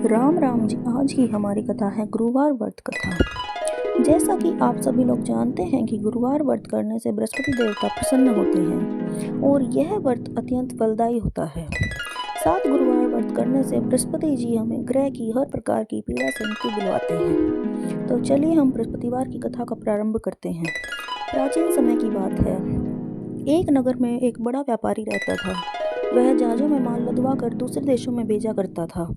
राम राम जी। आज की हमारी कथा है गुरुवार व्रत कथा। जैसा कि आप सभी लोग जानते हैं कि गुरुवार व्रत करने से बृहस्पति देवता प्रसन्न होते हैं और यह व्रत अत्यंत फलदायी होता है। 7 गुरुवार व्रत करने से बृहस्पति जी हमें ग्रह की हर प्रकार की पीड़ा से मुक्ति दिलवाते हैं। तो चलिए हम बृहस्पतिवार की कथा का प्रारंभ करते हैं। प्राचीन समय की बात है। एक नगर में एक बड़ा व्यापारी रहता था। वह जहाजों में माल लदवा कर दूसरे देशों में भेजा करता था।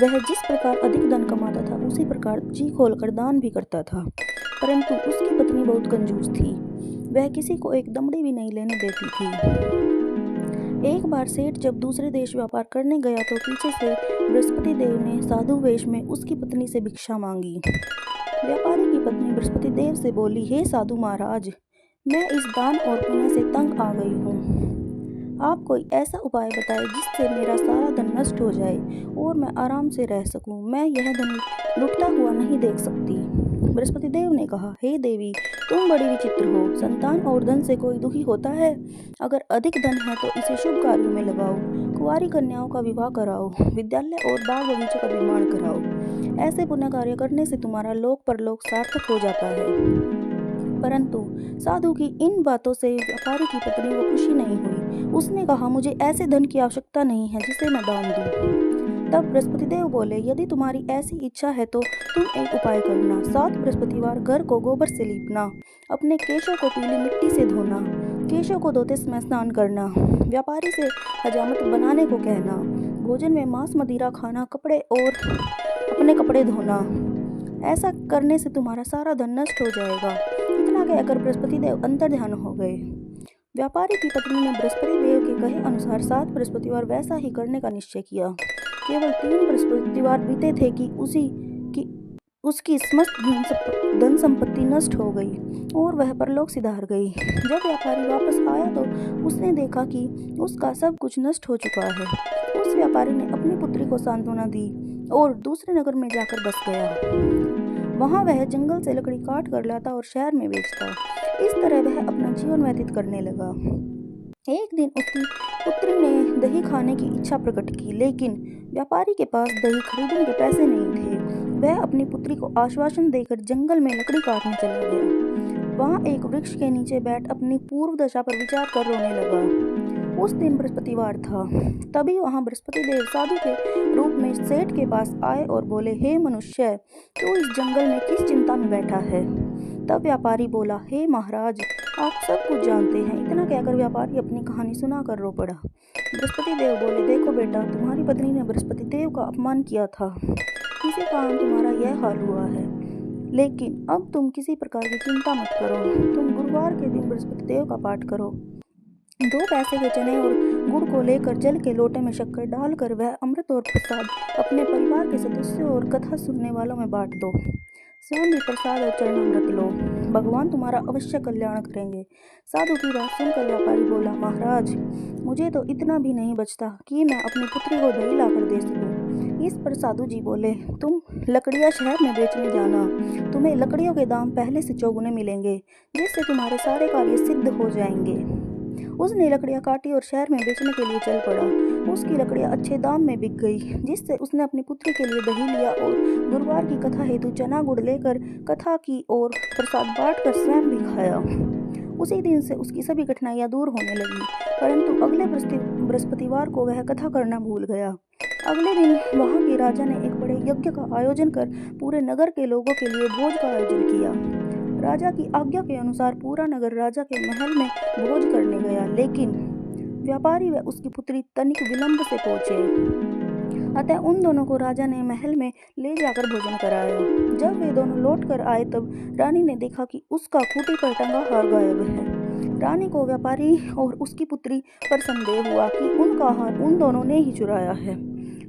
वह जिस प्रकार अधिक धन कमाता था उसी प्रकार जी खोलकर दान भी करता था। परंतु उसकी पत्नी बहुत कंजूस थी। वह किसी को एक दमड़ी भी नहीं लेने देती थी। एक बार सेठ जब दूसरे देश व्यापार करने गया तो पीछे से बृहस्पति देव ने साधु वेश में उसकी पत्नी से भिक्षा मांगी। व्यापारी की पत्नी बृहस्पति देव से बोली, हे साधु महाराज, मैं इस दान और पुण्य से तंग आ गई हूँ। आप कोई ऐसा उपाय बताएं जिससे मेरा सारा धन नष्ट हो जाए और मैं आराम से रह सकूं। मैं यह धन लुटता हुआ नहीं देख सकती। बृहस्पति देव ने कहा, हे देवी, तुम बड़ी विचित्र हो। संतान और धन से कोई दुखी होता है? अगर अधिक धन है तो इसे शुभ कार्यों में लगाओ। कुंवारी कन्याओं का विवाह कराओ, विद्यालय और बाग बगीचों का निर्माण कराओ। ऐसे पुण्य कार्य करने से तुम्हारा लोक परलोक सार्थक हो जाता है। परंतु साधु की इन बातों से व्यापारी की पत्नी को खुशी नहीं हुई। उसने कहा, मुझे ऐसे धन की आवश्यकता नहीं है जिसे मैं दान दूं। तब बृहस्पति देव बोले, यदि तुम्हारी ऐसी इच्छा है तो तुम एक उपाय करना। 7 बृहस्पतिवार घर को गोबर से लीपना, अपने केशों को पीली मिट्टी से धोना, केशों को धोते समय स्नान करना, व्यापारी से हजामत बनाने को कहना, भोजन में मांस मदिरा खाना, कपड़े और अपने कपड़े धोना। ऐसा करने से तुम्हारा सारा धन नष्ट हो जाएगा। इतना कहकर बृहस्पति देव अंतर्ध्यान हो गए। व्यापारी की पत्नी ने बृहस्पति देव के कहे अनुसार 7 बृहस्पतिवार वैसा ही करने का निश्चय किया। केवल 3 बृहस्पतिवार बीते थे कि उसकी समस्त धन संपत्ति नष्ट हो गई और वह परलोक सिधार गई। जब व्यापारी वापस आया तो उसने देखा कि उसका सब कुछ नष्ट हो चुका है। उस व्यापारी ने अपनी पुत्री को सांत्वना दी और दूसरे नगर में जाकर बस गया। वहां वह जंगल से लकड़ी काट कर लाता और शहर में बेचता। इस तरह वह अपना जीवन व्यतीत करने लगा। एक दिन उसकी पुत्री ने दही खाने की इच्छा प्रकट की, लेकिन व्यापारी के पास दही खरीदने के पैसे नहीं थे। वह अपनी पुत्री को आश्वासन देकर जंगल में लकड़ी काटने चला गया। वहां एक वृक्ष के नीचे बैठ अपनी पूर्व दशा पर विचार कर रोने लगा। उस दिन बृहस्पतिवार था। तभी वहां बृहस्पति देव साधु के रूप में सेठ के पास आए और बोले, हे मनुष्य, तू इस जंगल में किस चिंता में बैठा है? तब व्यापारी बोला, हे महाराज, आप सब कुछ जानते हैं। इतना कहकर व्यापारी अपनी कहानी सुनाकर रो पड़ा। बृहस्पति देव बोले, देखो बेटा, तुम्हारी पत्नी ने बृहस्पति देव का अपमान किया था, इसी कारण तुम्हारा यह हाल हुआ है। लेकिन अब तुम किसी प्रकार की चिंता मत करो। तुम गुरुवार के दिन बृहस्पति देव का पाठ करो। 2 पैसे के चने और गुड़ को लेकर जल के लोटे में शक्कर डालकर वह अमृत और प्रसाद अपने परिवार के सदस्यों और कथा सुनने वालों में बांट दो। स्वयं भी प्रसाद और चरणामृत लो। भगवान तुम्हारा अवश्य कल्याण करेंगे। साधु की बात सुनकर व्यापारी बोला, महाराज, मुझे तो इतना भी नहीं बचता कि मैं अपनी पुत्री को दही लाकर दे सकूं। इस पर साधु जी बोले, तुम लकड़ियां शहर में बेचने जाना। तुम्हें लकड़ियों के दाम पहले से चौगुने मिलेंगे, जिससे तुम्हारे सारे कार्य सिद्ध हो जाएंगे। उसने लकड़ियां काटी और शहर में बेचने के लिए चल पड़ा। उसकी लकड़ियां अच्छे दाम में बिक गई, जिससे उसने अपनी पुत्री के लिए दही लिया और गुरुवार की कथा हेतु चना गुड़ लेकर कथा की और प्रसाद बांटकर स्वयं भी खाया। उसी दिन से उसकी सभी कठिनाइयां दूर होने लगी। परंतु अगले बृहस्पतिवार को वह कथा करना भूल गया। अगले दिन वहां के राजा ने एक बड़े यज्ञ का आयोजन कर पूरे नगर के लोगों के लिए भोज का आयोजन किया। राजा की आज्ञा के अनुसार पूरा नगर राजा के महल में भोज करने गया, लेकिन व्यापारी व उसकी पुत्री तनिक विलंब से पहुंचे। अतः उन दोनों को राजा ने महल में ले जाकर भोजन कराया। जब वे दोनों लौट कर आए तब रानी ने देखा कि उसका खूंटी पर टंगा हार गायब है। रानी को व्यापारी और उसकी पुत्री पर संदेह हुआ कि उनका हार उन दोनों ने ही चुराया है।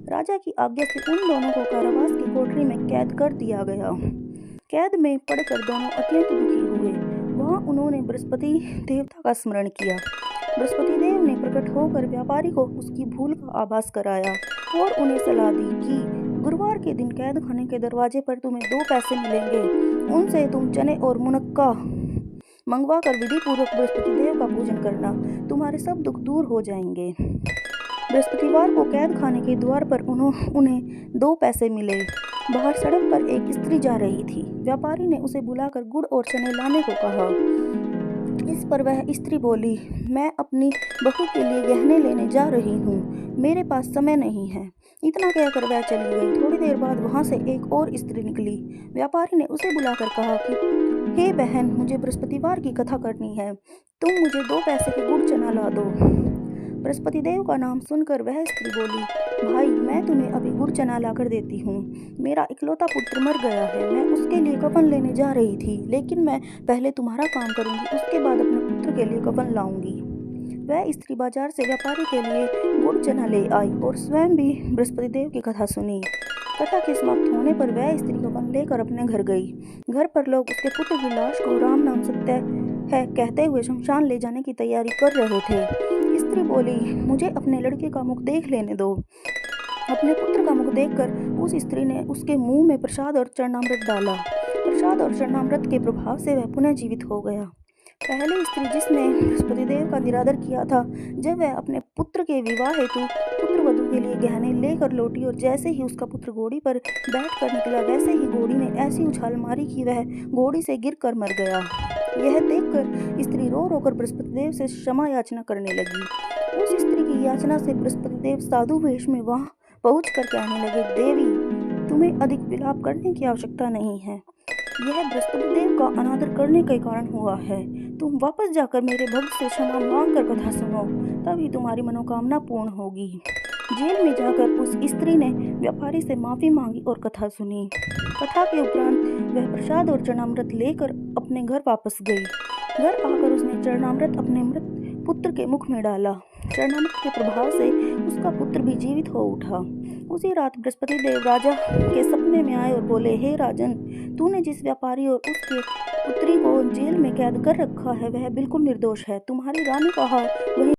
राजा की आज्ञा से उन दोनों को कारावास की कोठरी में कैद कर दिया गया। कैद में पड़कर दोनों अत्यंत दुखी हुए। वहां उन्होंने बृहस्पति देवता का स्मरण किया। बृहस्पति देव ने प्रकट होकर व्यापारी को उसकी भूल का आभास कराया और उन्हें सलाह दी कि गुरुवार के दिन कैद खाने के दरवाजे पर तुम्हें 2 पैसे मिलेंगे। उनसे तुम चने और मुनक्का मंगवा कर विधि पूर्वक बृहस्पति देव का पूजन करना। तुम्हारे सब दुख दूर हो जाएंगे। बृहस्पतिवार को कैद खाने के द्वार पर उन्हें 2 पैसे मिले। बाहर सड़क पर एक स्त्री जा रही थी। व्यापारी ने उसे बुलाकर गुड़ और चने लाने को कहा। इस पर वह स्त्री बोली, मैं अपनी बहू के लिए गहने लेने जा रही हूँ, मेरे पास समय नहीं है। इतना कहकर वह चली गई। थोड़ी देर बाद वहाँ से एक और स्त्री निकली। व्यापारी ने उसे बुलाकर कहा कि हे बहन, मुझे बृहस्पतिवार की कथा करनी है, तुम मुझे 2 पैसे के गुड़ चना ला दो। बृहस्पति देव का नाम सुनकर वह स्त्री बोली, भाई, मैं तुम्हें अभी गुड़ चना लाकर देती हूँ। मेरा इकलौता पुत्र मर गया है, मैं उसके लिए कफन लेने जा रही थी, लेकिन मैं पहले तुम्हारा काम करूँगी, उसके बाद अपने पुत्र के लिए कफन लाऊंगी। वह स्त्री बाजार से व्यापारी के लिए गुड़ चना ले आई और स्वयं भी बृहस्पति देव की कथा सुनी। कथा के समाप्त होने पर वह स्त्री कफन लेकर अपने घर गई। घर पर लोग उसके पुत्र की लाश को राम नाम सत्य है कहते हुए शमशान ले जाने की तैयारी कर रहे थे। स्त्री बोली, मुझे अपने लड़के का मुख देख लेने दो। अपने पुत्र का मुख देखकर उस स्त्री ने उसके मुंह में प्रसाद और चरणामृत डाला। प्रसाद और चरणामृत के प्रभाव से वह पुनः जीवित हो गया। पहली स्त्री जिसने बृहस्पति देव का निरादर किया था, जब वह अपने पुत्र के विवाह हेतु पुत्र वधू के लिए गहने लेकर लौटी और जैसे ही उसका पुत्र घोड़ी पर बैठकर निकला, वैसे ही घोड़ी ने ऐसी उछाल मारी कि वह घोड़ी से गिरकर मर गया। यह देखकर स्त्री रो रोकर बृहस्पति देव से क्षमा याचना करने लगी। उस स्त्री की याचना से बृहस्पति देव साधु वेश में वहां पहुंचकर कहने लगे, देवी, तुम्हें अधिक विलाप करने की आवश्यकता नहीं है। यह बृहस्पति देव का अनादर करने के कारण हुआ है। तुम वापस जाकर मेरे भक्त से क्षमा मांग कर कथा सुनो, तभी तुम्हारी मनोकामना पूर्ण होगी। जेल में जाकर उस स्त्री ने व्यापारी से माफी मांगी और कथा सुनी। कथा के उपरांत वह प्रसाद और चरणामृत लेकर अपने घर वापस गई। घर आकर उसने चरणामृत अपने मृत पुत्र के मुख में डाला। चरणामृत के प्रभाव से उसका पुत्र भी जीवित हो उठा। उसी रात बृहस्पति देव राजा के सपने में आए और बोले, हे राजन, तूने जिस व्यापारी और उसके पुत्री को जेल में कैद कर रखा है, वह बिल्कुल निर्दोष है। तुम्हारी रानी का हार वही